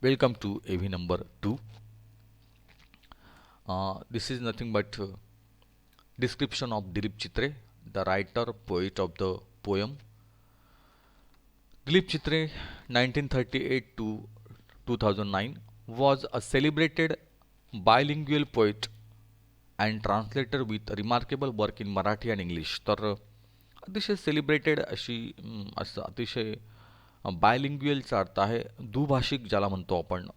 Welcome to AV number 2. This is nothing but description of Dilip Chitre, the writer poet of the poem. Dilip Chitre, 1938 to 2009, was a celebrated bilingual poet and translator with remarkable work in Marathi and English. तर अतिशय celebrated अशी असं अतिशय बायलिंग्युअलचा अर्थ आहे दुभाषिक ज्याला म्हणतो आपण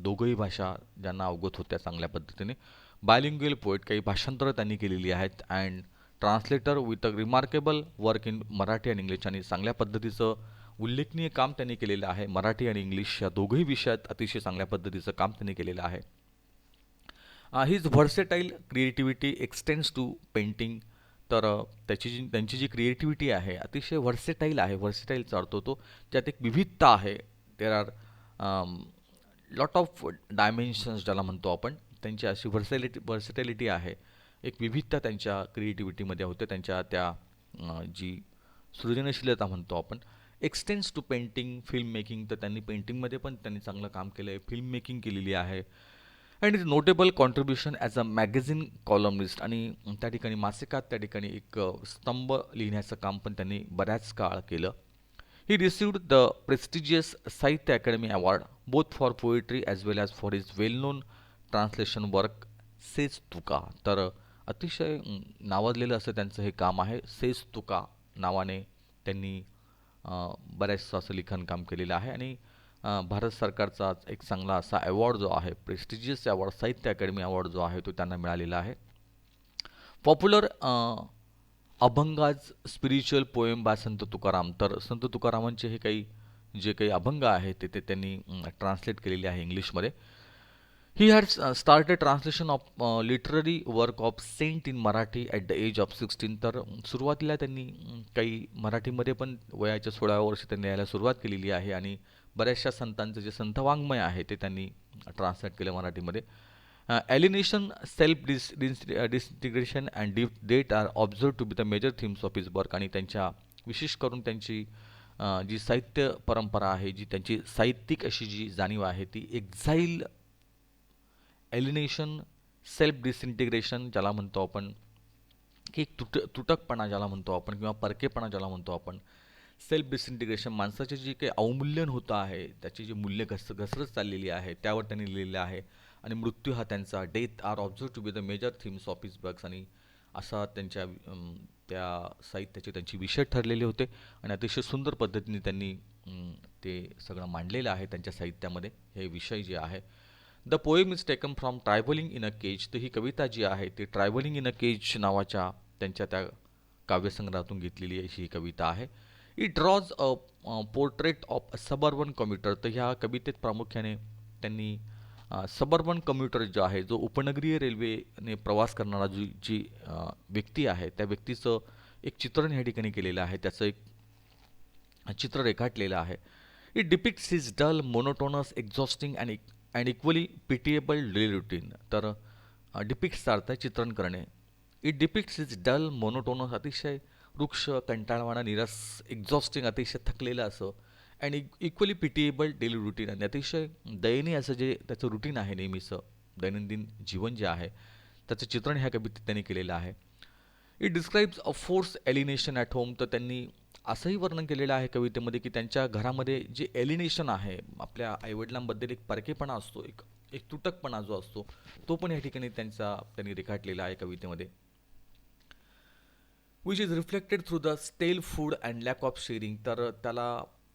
दोघंही भाषा ज्यांना अवगत होत्या चांगल्या पद्धतीने बायलिंग्युअल पोएट काही भाषांतरं त्यांनी केलेली आहेत and translator with a remarkable work in Marathi आणि इंग्लिश आणि चांगल्या पद्धतीचं उल्लेखनीय काम त्यांनी केलेलं आहे मराठी आणि इंग्लिश या दोघंही विषयात अतिशय चांगल्या पद्धतीचं काम त्यांनी केलेलं आहे his versatile creativity extends to painting तर त्यांची जी क्रिएटिव्हिटी आहे अतिशय व्हर्सेटाईल आहे व्हर्सेटाईलचा अर्थ होतो ज्यात एक विविधता आहे there are lot of dimensions ज्याला म्हणतो आपण त्यांची अशी व्हर्सेटॅलिटी आहे एक विविधता त्यांच्या क्रिएटिव्हिटीमध्ये होते त्यांच्या त्या जी सृजनशीलता म्हणतो आपण extends to painting film making तर त्यांनी पेंटिंगमध्ये पण त्यांनी चांगलं काम केलं आहे फिल्म मेकिंग केलेली आहे and is notable contribution as a magazine columnist आणि त्या ठिकाणी मासिकात त्या ठिकाणी एक स्तंभ लिहिण्याचं काम पण त्यांनी बऱ्याच काळ केलं he received the prestigious Sahitya Akademi award both for poetry as well as for his well known translation work says Tuka तर अतिशय नावाजलेलं असं त्यांचं हे काम आहे सेज तुका नावाने त्यांनी बऱ्याचसं असं लिखाणकाम केलेलं आहे आणि भारत सरकारचा एक चांगला असा अवॉर्ड जो आहे प्रेस्टिजियस अवॉर्ड साहित्य अकॅडमी अवॉर्ड जो आहे तो त्यांना मिळालेला आहे पॉप्युलर अभंगाज स्पिरिच्युअल पोएम बाय संत तुकाराम तर संत तुकारामांचे हे काही जे काही अभंग आहे ते त्यांनी ट्रान्सलेट केलेले आहे इंग्लिशमध्ये he had started translation of literary work of saint in Marathi at the age of 16 तर सुरुवातीला त्यांनी काही मराठीमध्ये पण वयाच्या 16व्या वर्षी त्यांनी यायला सुरुवात केलेली आहे आणि बऱ्याचशा संतांचं जे संतवाङ्मय आहे ते त्यांनी ट्रान्सलेट केलं मराठीमध्ये alienation self disintegration and death are observe to be the major themes of his work आणि त्यांच्या विशेष करून त्यांची जी साहित्य परंपरा आहे जी त्यांची साहित्यिक अशी जी जाणीव आहे ती एक्झाईल एलिनेशन सेल्फ डिसइंटिग्रेशन ज्याला म्हणतो आपण की तुटकपणा ज्याला म्हणतो आपण किंवा परकेपणा ज्याला म्हणतो आपण सेल्फ डिसइंटिग्रेशन माणसाचे जे काही अवमूल्यन होतं आहे त्याची जी मूल्य घसरत चाललेली आहे त्यावर त्यांनी लिहिलेलं आहे आणि मृत्यू हा त्यांचा death are observe to be the major themes of his works आणि असा त्यांच्या त्या साहित्याचे त्यांचे विषय ठरलेले होते आणि अतिशय सुंदर पद्धतीने त्यांनी ते सगळं मांडलेलं आहे त्यांच्या साहित्यामध्ये हे विषय जे आहे the poem is taken from travelling in a cage तर ही कविता जी आहे ती ट्रायव्हलिंग इन अ केज नावाच्या त्यांच्या त्या काव्यसंग्रहातून घेतलेली अशी ही कविता आहे it draws a portrait of a suburban commuter तर ह्या कवितेत प्रामुख्याने त्यांनी सबर्बन कम्युटर जो आहे जो उपनगरीय रेल्वेने प्रवास करणारा जी व्यक्ती आहे त्या व्यक्तीचं एक चित्रण ह्या ठिकाणी केलेलं आहे त्याचं एक चित्र रेखाटलेलं आहे it depicts his dull monotonous exhausting and equally pitiable daily routine तर डिपिक्ट्सचा अर्थ आहे चित्रण करणे it depicts his dull monotonous अतिशय वृक्ष कंटाळवाणा निरस एक्झॉस्टिंग अतिशय थकलेलं असं and equally pitiable daily routine आणि अतिशय दयनीय असं जे त्याचं रुटीन आहे नेहमीचं दैनंदिन जीवन जे आहे त्याचं चित्रण ह्या कवितेत त्यांनी केलेलं आहे it describes a force alienation at home तर त्यांनी असंही वर्णन केलेलं आहे कवितेमध्ये की त्यांच्या घरामध्ये जे एलिनेशन आहे आपल्या आईवडिलांबद्दल एक परकेपणा असतो एक एक तुटकपणा जो असतो तो पण या ठिकाणी त्यांनी रेखाटलेला आहे कवितेमध्ये which is reflected through the stale food and lack of sharing तर त्याला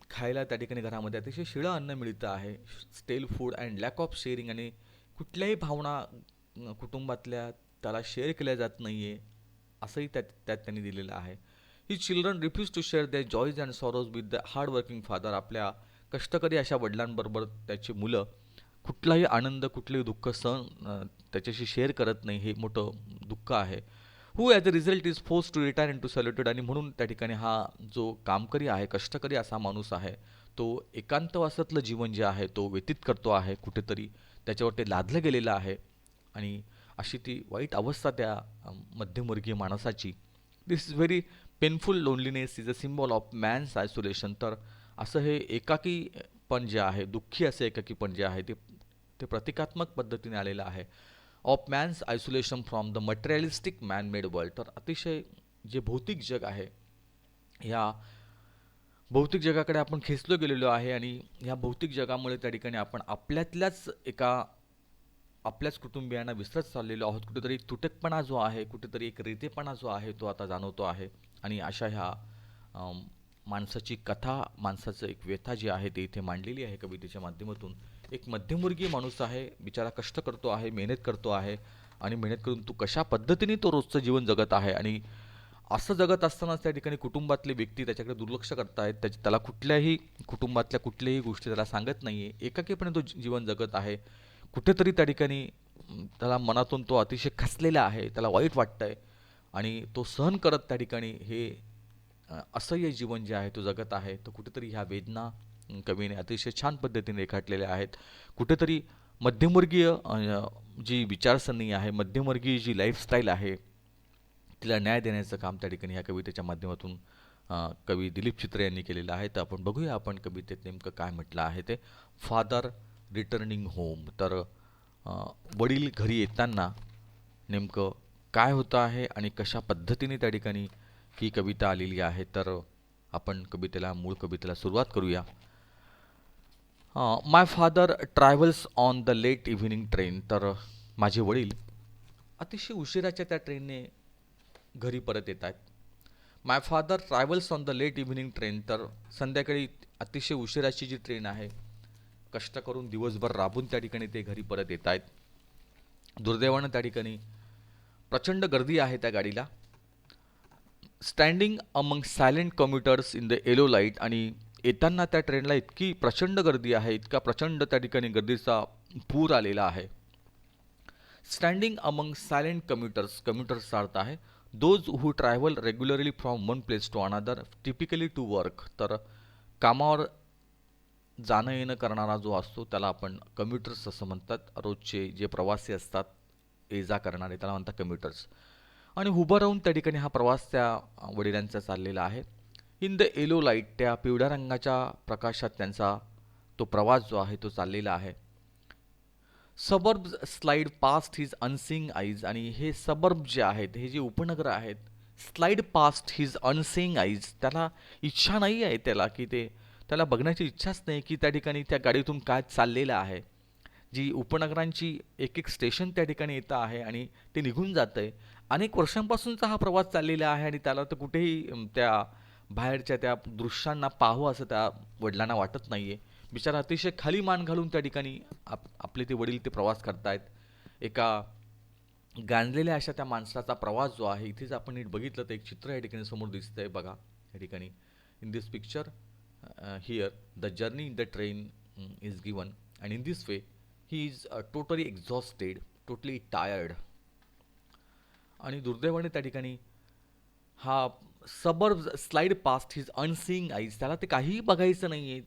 खायला त्या ठिकाणी घरामध्ये अतिशय शिळं अन्न मिळतं आहे stale food and lack of sharing आणि कुठल्याही भावना कुटुंबातल्या त्याला शेअर केल्या जात नाही आहे असंही त्यात त्यांनी दिलेलं आहे his children refuse to share their joys and sorrows with the hard working father आपल्या कष्टकरी अशा वडिलांबरोबर त्याची मुलं कुठलाही आनंद कुठलेही दुःख त्याच्याशी शेअर करत नाही हे मोठं दुःख आहे who as a result is force to retire into solitude आणि म्हणून त्या ठिकाणी हा जो कामकरी आहे कष्टकरी असा माणूस आहे तो एकांतवासातलं जीवन जे आहे तो व्यतीत करतो आहे कुठेतरी त्याच्यावर ते लादलं गेलेलं आहे आणि अशी ती वाईट अवस्था त्या मध्यमवर्गीय माणसाची this is very painful loneliness is a symbol of man's isolation तर असं हे एकाकी पण जे आहे, दुःखी असे एकाकीपण जे आहे ते ते प्रतिकात्मक पद्धतीने आलेलं आहे. Of man's isolation from the materialistic man made world. तर अतिशय जे भौतिक जग आहे, ह्या भौतिक जगाकडे आपण खेचलो गेलेलो आहे आणि ह्या भौतिक जगामुळे त्या ठिकाणी आपण आपल्याच कुटुंबियांना विसरत चाललेलो आहोत. कुठेतरी एक तुटकपणा जो आहे, कुठेतरी एक रेतेपणा जो आहे तो आता जाणवतो आहे. आणि अशा ह्या अम, माणसाची कथा, माणसाचं एक व्यथा जी आहे ती इथे मांडलेली आहे कवितेच्या माध्यमातून. एक मध्यमवर्गीय माणूस आहे, बिचारा कष्ट करतो आहे, मेहनत करतो आहे आणि मेहनत करून तो कशा पद्धतीने तो रोजचं जीवन जगत आहे आणि असं जगत असतानाच त्या ठिकाणी कुटुंबातले व्यक्ती त्याच्याकडे दुर्लक्ष करतायत. त्याला कुठल्याही कुटुंबातल्या कुठल्याही गोष्टी त्याला सांगत नाही आहे. एकाकीपणे तो जीवन जगत आहे. कुठेतरी त्या ठिकाणी त्याला मनातून तो अतिशय खचलेला आहे. त्याला वाईट वाटतंय आणि तो सहन करत त्या ठिकाणी हे असह्य जीवन जे आहे तो जगत आहे. तर कुठेतरी ह्या वेदना कवीने अतिशय छान पद्धतीने रेखाटलेल्या आहेत. कुठेतरी मध्यमवर्गीय जी विचारसरणी आहे, मध्यमवर्गीय जी लाईफस्टाईल आहे, तिला न्याय देण्याचं काम त्या ठिकाणी ह्या कवितेच्या माध्यमातून कवी दिलीप चित्रे यांनी केलेलं आहे. तर आपण बघूया आपण कवितेत नेमकं काय म्हटलं आहे ते. Father returning home. तर अ, वडील घरी येताना नेमकं काय होतं आहे आणि कशा पद्धतीने त्या ठिकाणी ही कविता आलेली आहे. तर आपण मूळ कवितेला सुरुवात करूया. My father travels on the late evening train. तर माझे वडील अतिशय उशिराच्या त्या ट्रेनने घरी परत येत आहेत. My father travels on the late evening train. तर संध्याकाळी अतिशय उशिराची जी ट्रेन आहे, कष्ट करून दिवसभर राबून त्या ठिकाणी ते घरी परत येत आहेत. दुर्दैवानं त्या ठिकाणी प्रचंड गर्दी आहे त्या गाडीला. Standing among silent commuters in the yellow light. आणि येताना त्या ट्रेनला इतकी प्रचंड गर्दी आहे, इतका प्रचंड त्या ठिकाणी गर्दीचा पूर आलेला आहे. Standing among silent commuters. कम्युटर्सचा अर्थ आहे those who travel regularly from one place to another, typically to work. तर कामावर जाणं येणं करणारा जो असतो त्याला आपण कम्युटर्स असं म्हणतात. रोजचे जे प्रवासी असतात, ये जा करणारे, त्याला म्हणतात कम्युटर्स. आणि उभं राहून त्या ठिकाणी हा प्रवास त्या वडिलांचा चाललेला आहे. In the yellow light. त्या पिवळ्या रंगाच्या प्रकाशात त्यांचा तो प्रवास जो आहे तो चाललेला आहे. Suburbs slide past his unseen eyes. आणि हे सबर्ब जे आहेत, हे जे उपनगर आहेत, slide past his unseen eyes. त्याला इच्छा नाही आहे त्याला बघण्याची इच्छाच नाही की त्या ठिकाणी त्या गाडीतून काय चाललेलं आहे. जी उपनगरांची एक एक स्टेशन त्या ठिकाणी येतं आहे आणि ते निघून जातं आहे. अनेक वर्षांपासूनचा हा प्रवास चाललेला आहे आणि त्याला तर कुठेही त्या बाहेरच्या त्या दृश्यांना पाहावं असं त्या वडिलांना वाटत नाही आहे. बिचारा अतिशय खाली मान घालून त्या ठिकाणी आपले ते वडील ते प्रवास करतायत. एका गांजलेल्या अशा त्या माणसाचा प्रवास जो आहे, इथेच आपण नीट बघितलं तर एक चित्र या ठिकाणी समोर दिसतंय बघा. या ठिकाणी in this picture here the journey in the train is given and in this way he is totally exhausted, totally tired. आणि दुर्दैवाने त्या ठिकाणी हा suburb slide past his unseeing eyes. त्याला ते काहीही बघायचं नाही आहे.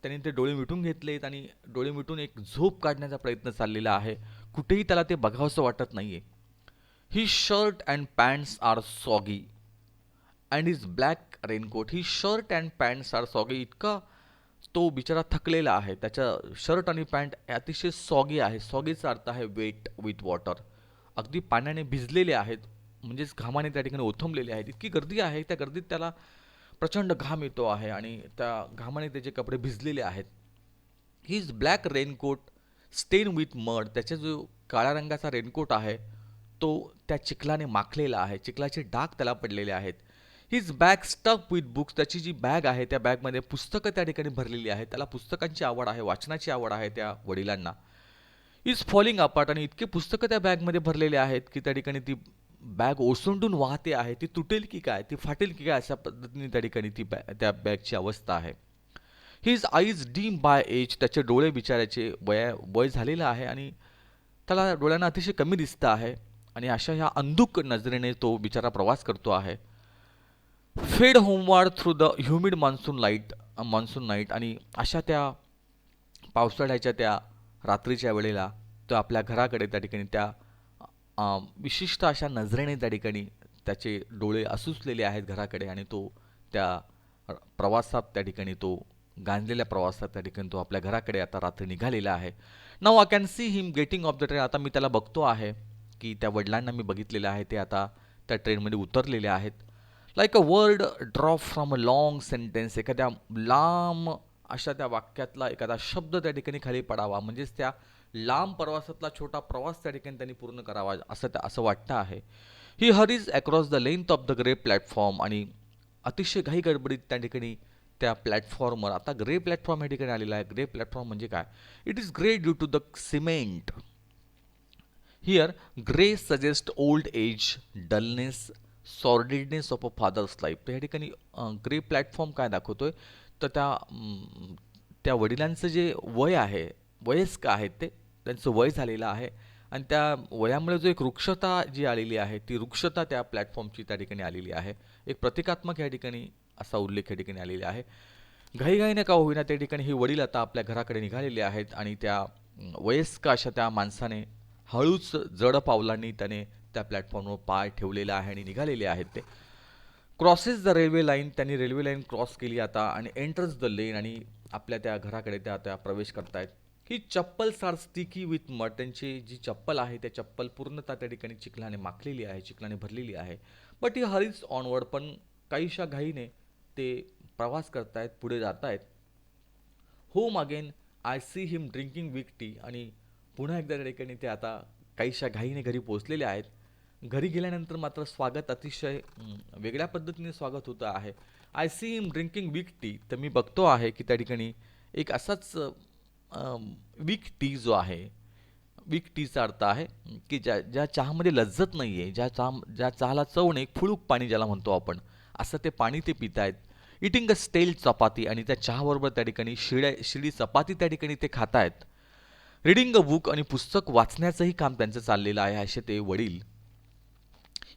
त्याने ते डोळे मिटून घेतलेत आणि डोळे मिटून एक झोप काढण्याचा प्रयत्न चाललेला आहे. कुठेही त्याला ते बघावंसं वाटत नाही आहे. His shirt and pants are soggy and his black raincoat. His shirt and pants are soggy. इतका तो बिचारा थकलेला आहे. त्याच्या शर्ट आणि पॅन्ट अतिशय सॉगी आहे. सॉगीचा अर्थ आहे वेट विथ वॉटर. अगदी पाण्याने भिजलेले आहेत, म्हणजेच घामाने त्या ठिकाणी ओथंबलेले आहेत. इतकी गर्दी आहे, त्या गर्दीत त्याला प्रचंड घाम येतो आहे आणि त्या घामाने त्याचे कपडे भिजलेले आहेत. हिज ब्लॅक रेनकोट स्टेन विथ मड. त्याचा जो काळ्या रंगाचा रेनकोट आहे तो त्या चिखलाने माखलेला आहे. चिखलाचे डाग त्याला पडलेले आहेत. His bag stuff with books. त्याची जी बॅग आहे त्या बॅगमध्ये पुस्तकं त्या ठिकाणी भरलेली आहेत. त्याला पुस्तकांची आवड आहे, वाचनाची आवड आहे त्या वडिलांना. Is falling apart. आणि इतके पुस्तकं त्या बॅगमध्ये भरलेले आहेत की त्या ठिकाणी ती बॅग ओसंडून वाहते आहे. ती तुटेल की काय, ती फाटेल की काय, अशा पद्धतीने त्या ठिकाणी त्या बॅगची अवस्था आहे. His eyes dim by age. त्याचे डोळे बिचाराचे वय झालेलं आहे आणि त्याला डोळ्यांना अतिशय कमी दिसतं आहे आणि अशा ह्या अंधुक नजरेने तो बिचारा प्रवास करतो आहे. फेड homeward through the humid monsoon night. आणि अशा त्या पावसाळ्याच्या त्या रात्रीच्या वेळेला तो आपल्या घराकडे त्या ठिकाणी त्या विशिष्ट अशा नजरेने त्या ठिकाणी त्याचे डोळे असूसलेले आहेत घराकडे आणि तो त्या प्रवासात त्या ठिकाणी तो गांजलेल्या प्रवासात त्या ठिकाणी तो आपल्या घराकडे आता रात्री निघालेला आहे. Now I can see him getting off the train. आता मी त्याला बघतो आहे की त्या वडिलांना मी बघितलेलं आहे ते आता त्या ट्रेनमध्ये उतरलेले आहेत. Like a word drop from a long sentence. एखाद्या लांब अशा त्या वाक्यातला एखादा शब्द त्या ठिकाणी खाली पडावा, म्हणजेच त्या लांब प्रवासातला छोटा प्रवास त्या ठिकाणी त्यांनी पूर्ण करावा असं वाटतं आहे. He hurries across the length of the grey platform. आणि अतिशय घाई गडबडीत त्या ठिकाणी त्या प्लॅटफॉर्मवर, आता ग्रे प्लॅटफॉर्म या ठिकाणी आलेला आहे. ग्रे प्लॅटफॉर्म म्हणजे काय? It is grey due to the cement. Here grey suggest old age, dullness, sordidness of a father's life. तर या ठिकाणी ग्रे प्लॅटफॉर्म काय दाखवतोय, तर त्या वडिलांचं जे वय आहे, वयस्क आहेत ते, त्यांचं वय झालेलं आहे आणि त्या वयामुळे जो एक वृक्षता जी आलेली आहे, ती वृक्षता त्या प्लॅटफॉर्मची त्या ठिकाणी आलेली आहे. एक प्रतिकात्मक या ठिकाणी असा उल्लेख या ठिकाणी आलेला आहे. घाईघाईने का होईना त्या ठिकाणी ही वडील आता आपल्या घराकडे निघालेले आहेत आणि त्या वयस्क अशा त्या माणसाने हळूच जड पावलांनी त्याने त्या प्लॅटफॉर्मवर पाय ठेवलेला आहे आणि निघालेले आहेत ते. Crosses the railway line. त्यांनी रेल्वे लाईन क्रॉस केली आता आणि एंटर्स द लेन. आणि आपल्या त्या घराकडे त्या प्रवेश करतायत. His chappals are sticky with mud. त्यांची जी चप्पल आहे त्या चप्पल पूर्णतः त्या ठिकाणी चिखलाने माखलेली आहे, चिखलाने भरलेली आहे. But he hurries onward. पण काहीशा घाईने ते प्रवास करतायत, पुढे जात आहेत. Home again I see him drinking weak tea. आणि पुन्हा एकदा त्या ठिकाणी ते आता काहीशा घाईने घरी पोहोचलेले आहेत. घरी गेल्यानंतर मात्र स्वागत अतिशय वेगळ्या पद्धतीने स्वागत होतं आहे. I see him drinking weak tea. तर मी बघतो आहे की त्या ठिकाणी एक असाच विक टी जो आहे, विक टीचा अर्थ आहे की ज्या चहामध्ये लज्जत नाही आहे, ज्या चहाला चव नाही, फुळूक पाणी ज्याला म्हणतो आपण, असं ते पाणी ते पित आहेत. इटिंग अ स्टेल चपाती. आणि त्या चहाबरोबर त्या ठिकाणी शिडी चपाती त्या ठिकाणी ते खात आहेत. Reading a book. आणि पुस्तक वाचण्याचंही काम त्यांचं चाललेलं आहे असे ते वडील.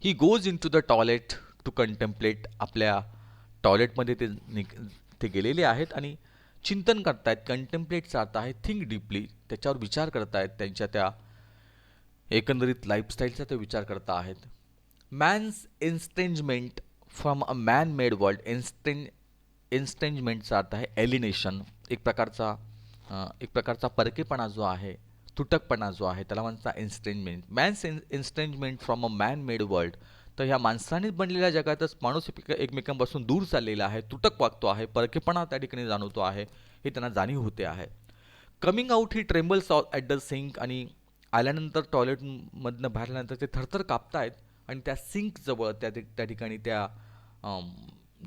He goes into the toilet to contemplate. आपल्या टॉयलेटमध्ये ते गेलेले आहेत आणि चिंतन करतायत. कंटेम्पलेटचा अर्थ आहे थिंक डीपली. त्याच्यावर विचार करतायत, त्यांच्या त्या एकंदरीत लाईफस्टाईलचा ते विचार करता आहेत. Man's estrangement from a man made world. एन्स्ट्रेंजमेंटचा अर्थ आहे एलिनेशन. एक प्रकारचा परकेपणा जो आहे, तुटकपणा जो आहे, त्याला म्हणतात estrangement. Man's estrangement from a man made world. तर ह्या माणसानेच बनलेल्या जगातच माणूस एकमेकांपासून दूर चाललेला आहे, तुटक वागतो आहे, परकेपणा त्या ठिकाणी जाणवतो आहे, हे त्यांना जाणीव होते आहे. Coming out he trembles at the sink. आणि आल्यानंतर टॉयलेटमधनं बाहेरल्यानंतर ते थरथर कापतायत आणि त्या सिंकजवळ त्या ठिकाणी त्या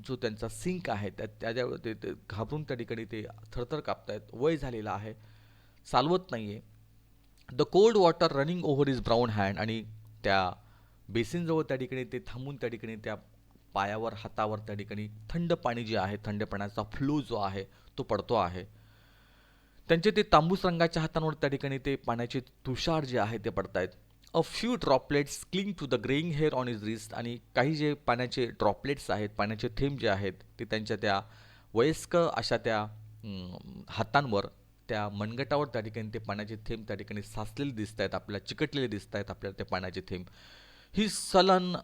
जो त्यांचा सिंक आहे त्याच्यावर ते घाबरून त्या ठिकाणी ते थरथर कापतायत. वय झालेलं आहे, चालवत नाही आहे. The cold water running over is brown hand. आणि त्या बेसिनजवळ त्या ठिकाणी ते थांबून त्या ठिकाणी त्या पायावर, हातावर त्या ठिकाणी थंड पाणी जे आहे, थंड पाण्याचा फ्लो जो आहे तो पडतो आहे. त्यांचे ते तांबूस रंगाच्या हातांवर त्या ठिकाणी ते पाण्याचे तुषार जे आहे ते पडतायत. A few droplets cling to the greying hair on his wrist. आणि काही जे पाण्याचे ड्रॉपलेट्स आहेत, पाण्याचे थेंब जे आहेत, ते त्यांच्या त्या वयस्क अशा त्या हातांवर, त्या मनगटावर त्या ठिकाणी ते पाण्याचे थेंब त्या ठिकाणी साचलेले दिसत आहेत, आपल्याला चिकटलेले दिसत आहेत आपल्याला ते पाण्याचे थेंब. ही sullen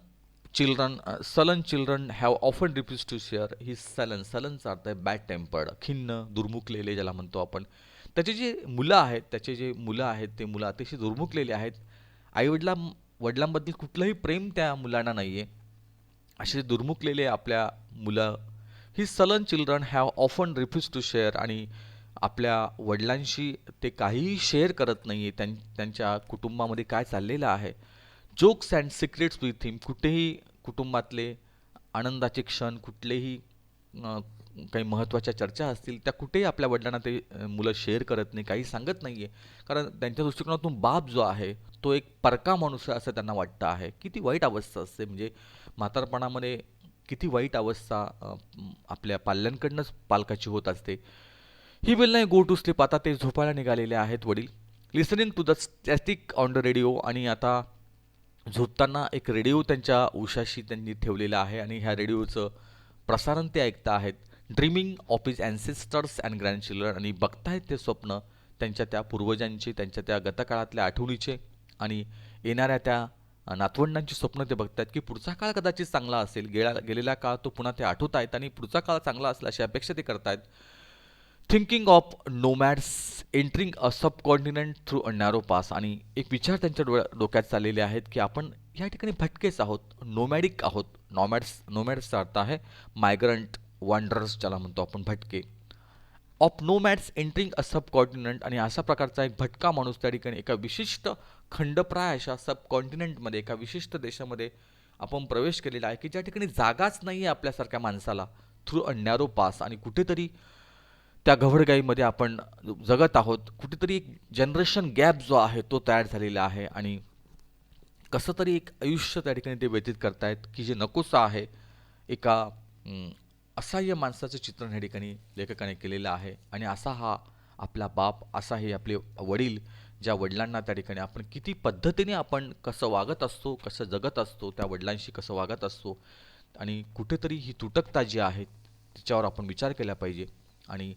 children have often refused to share. ही सलनचा अर्थ आहे बॅड टेम्पर्ड, खिन्न, दुर्मुखलेले ज्याला म्हणतो आपण. त्याचे जे मुलं आहेत ते मुलं अतिशय दुर्मुखलेले आहेत. वडिलांबद्दल कुठलंही प्रेम त्या मुलांना नाही आहे, असे दुर्मुखलेले आपल्या मुलं. His sullen children have often refuse to share. आणि आपल्या वडिलांशी ते काहीही शेअर करत नाही आहे, त्यांच्या कुटुंबामध्ये काय चाललेलं आहे. जोक्स अँड सिक्रेट्स विथ हिम. कुठेही कुटुंबातले आनंदाचे क्षण, कुठलेही काही महत्त्वाच्या चर्चा असतील, त्या कुठेही आपल्या वडिलांना ते मुलं शेअर करत नाही, काही सांगत नाही आहे. कारण त्यांच्या दृष्टिकोनातून बाप जो आहे तो एक परका माणूस आहे असं त्यांना वाटतं आहे. किती वाईट अवस्था असते, म्हणजे म्हातारपणामध्ये किती वाईट अवस्था आपल्या पाल्यांकडनंच पालकाची होत असते. ही विल नाही गो टू स्लीप. आता ते झोपायला निघालेले आहेत वडील. Listening to the static on the radio. आणि आता झोपताना एक रेडिओ त्यांच्या उशाशी त्यांनी ठेवलेला आहे आणि ह्या रेडिओचं प्रसारण ते ऐकता आहेत. Dreaming of his ancestors and grandchildren. आणि बघतायत ते स्वप्न त्यांच्या त्या पूर्वजांचे, त्यांच्या त्या गतकाळातल्या आठवणीचे आणि येणाऱ्या त्या नातवंडांची स्वप्न ते बघतायत की पुढचा काळ कदाचित चांगला असेल, गेलेला काळ तो पुन्हा ते आठवत आहेत आणि पुढचा काळ चांगला असेल अशी अपेक्षा ते करतायत. Thinking of nomads entering a subcontinent through a narrow pass. आणि एक विचार त्यांच्या डोक्यात चाललेले आहेत की आपण या ठिकाणी भटकेच आहोत, नोमॅडिक आहोत. नोमॅड्सचा अर्थ आहे मायग्रंट, वॉन्डरर्स ज्याला म्हणतो आपण, भटके. Of nomads entering a subcontinent, आणि अशा प्रकारचा एक भटका माणूस त्या ठिकाणी एका विशिष्ट खंडप्राय अशा सबकॉन्टिनेंटमध्ये, एका विशिष्ट देशामध्ये आपण प्रवेश केलेला आहे की ज्या ठिकाणी जागाच नाही आहे आपल्यासारख्या माणसाला. थ्रू अ नॅरो पास, आणि कुठेतरी त्या गवडगाईमध्ये आपण जगत आहोत. कुठेतरी एक जनरेशन गॅप जो आहे तो तयार झालेला आहे, आणि कसं तरी एक आयुष्य त्या ठिकाणी ते व्यतीत करतायत की जे नकोसं आहे. एका असहाय्य माणसाचं चित्रण या ठिकाणी लेखकाने केलेलं आहे. आणि असा हा आपला बाप, असा हे आपले वडील, ज्या वडिलांना त्या ठिकाणी आपण किती पद्धतीने आपण कसं वागत असतो, कसं जगत असतो, त्या वडिलांशी कसं वागत असतो, आणि कुठेतरी ही तुटकता जी आहे तिच्यावर आपण विचार केला पाहिजे. आणि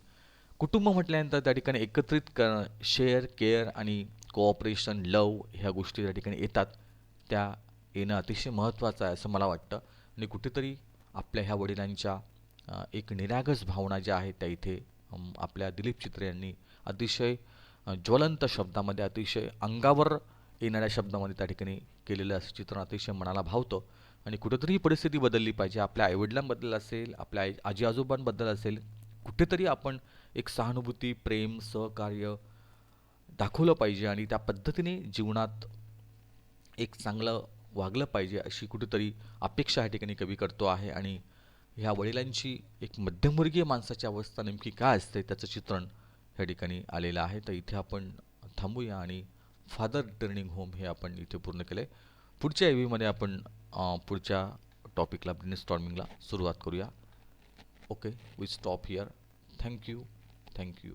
कुटुंब म्हटल्यानंतर त्या ठिकाणी एकत्रित शेअर, केअर आणि कोऑपरेशन, लव ह्या गोष्टी त्या ठिकाणी येतात. त्या येणं अतिशय महत्त्वाचं आहे असं मला वाटतं. आणि कुठेतरी आपल्या ह्या वडिलांच्या एक निरागस भावना ज्या आहेत त्या इथे आपल्या दिलीप चित्रे यांनी अतिशय ज्वलंत शब्दामध्ये, अतिशय अंगावर येणाऱ्या शब्दामध्ये त्या ठिकाणी केलेलं असं चित्रण अतिशय मनाला भावतं. आणि कुठेतरी ही परिस्थिती बदलली पाहिजे. आपल्या आईवडिलांबद्दल असेल, आपल्या आजी आजोबांबद्दल असेल, कुठेतरी आपण एक सहानुभूती, प्रेम, सहकार्य दाखवलं पाहिजे, आणि त्या पद्धतीने जीवनात एक चांगलं वागलं पाहिजे अशी कुठेतरी अपेक्षा या ठिकाणी कवी करतो आहे. आणि ह्या वडिलांची एक मध्यमवर्गीय माणसाची अवस्था नेमकी काय असते त्याचं चित्रण ह्या ठिकाणी आलेलं आहे. तर इथे आपण थांबूया, आणि फादर रिटर्निंग होम हे आपण इथे पूर्ण केलं आहे. पुढच्या एव्हीमध्ये आपण पुढच्या टॉपिकला, ब्रेनस्टॉर्मिंगला सुरुवात करूया. Okay, we stop here. Thank you. Thank you.